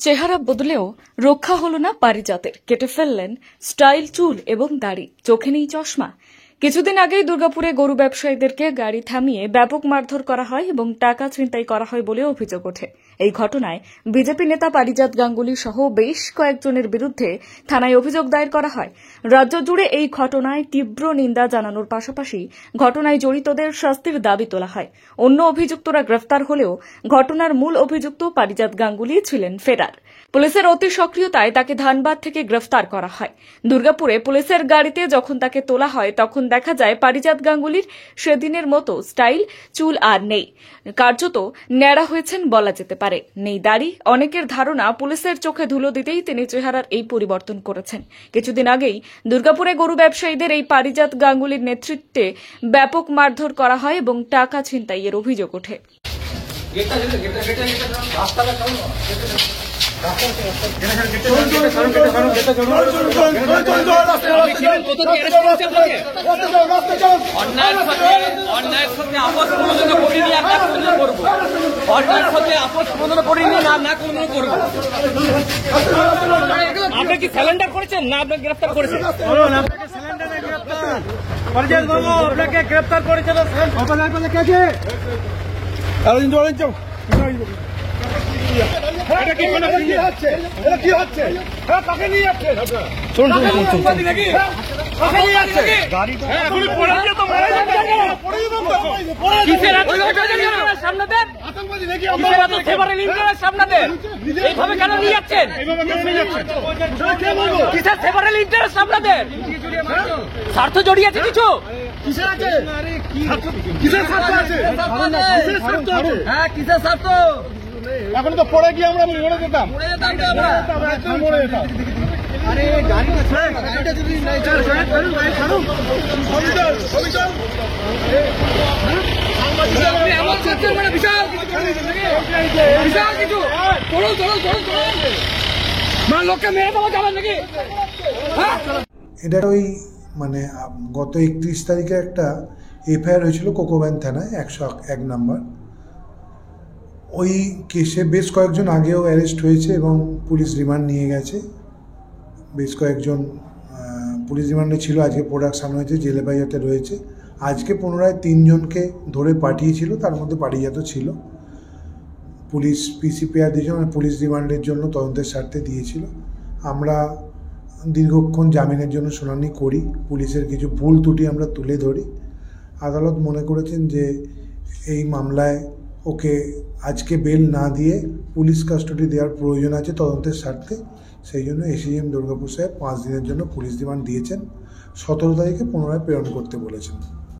চেহারা বদলেও রক্ষা হলো না পারিজাতের। কেটে ফেললেন স্টাইল চুল এবং দাড়ি, চোখে নেই চশমা। কিছুদিন আগেই দুর্গাপুরে গরু ব্যবসায়ীদেরকে গাড়ি থামিয়ে ব্যাপক মারধর করা হয় এবং টাকা ছিনতাই করা হয় বলে অভিযোগ ওঠে। এই ঘটনায় বিজেপি নেতা পারিজাত গাঙ্গুলি সহ বেশ কয়েকজনের বিরুদ্ধে থানায় অভিযোগ দায়ের করা হয়। রাজ্য জুড়ে এই ঘটনায় তীব্র নিন্দা জানানোর পাশাপাশি ঘটনায় জড়িতদের শাস্তির দাবি তোলা হয়। অন্য অভিযুক্তরা গ্রেফতার হলেও ঘটনার মূল অভিযুক্ত পারিজাত গাঙ্গুলি ছিলেন ফেরার। পুলিশের অতি সক্রিয়তায় তাকে ধানবাদ থেকে গ্রেফতার করা হয়। দুর্গাপুরে পুলিশের গাড়িতে যখন তাকে তোলা হয় তখন দেখা যায় পারিজাত গাঙ্গুলির সেদিনের মতো স্টাইল চুল আর নেই, কার্যত ন্যাড়া হয়েছেন বলা যেতে পারে। নেই দাড়ি। অনেকের ধারণা পুলিশের চোখে ধুলো দিতেই তিনি চেহারার এই পরিবর্তন করেছেন। কিছুদিন আগেই দুর্গাপুরে গরু ব্যবসায়ীদের এই পারিজাত গাঙ্গুলির নেতৃত্বে ব্যাপক মারধর করা হয় এবং টাকা ছিনতাইয়ের অভিযোগ ওঠে। আপনি কি স্যালেন্ডার করেছেন না আপনাকে গ্রেফতার করেছেন? আপনাকে গ্রেফতার করেছেন। এইভাবে কেন নিয়ে যাচ্ছেন? কিসের ফেভারেল ইন্টারেস্ট আপনাদের? স্বার্থ জড়িয়েছে কিছু? হ্যাঁ, কিসের স্বার্থ? এখন তো পড়ে গিয়ে আমরা মরে যেতাম। আরে গাড়িটা যদি এটা ওই মানে গত 31 তারিখে একটা এফআইআর হয়েছিল কোকোব্যান থানায় 101 নম্বর। ওই কেসে বেশ কয়েকজন আগেও অ্যারেস্ট হয়েছে এবং পুলিশ রিমান্ড নিয়ে গেছে। বেশ কয়েকজন পুলিশ রিমান্ডে ছিল, আজকে প্রোডাকশান হয়েছে, জেলে হেফাজতে রয়েছে। আজকে পুনরায় 3 জনকে ধরে পাঠিয়েছিল, তার মধ্যে পারিজাতও ছিল। পুলিশ পিসিপিআর দিয়েছিল, মানে পুলিশ রিমান্ডের জন্য তদন্তের স্বার্থে দিয়েছিল। আমরা দীর্ঘক্ষণ জামিনের জন্য শুনানি করি, পুলিশের কিছু ভুল ত্রুটি আমরা তুলে ধরি। আদালত মনে করেছেন যে এই মামলায় ওকে আজকে বেল না দিয়ে পুলিশ কাস্টডি দেওয়ার প্রয়োজন আছে তদন্তের স্বার্থে। সেই জন্য এসিএম দুর্গাপুর সাহেব 5 দিনের জন্য পুলিশ রিমান্ড দিয়েছেন। 17 তারিখে পুনরায় প্রেরণ করতে বলেছেন।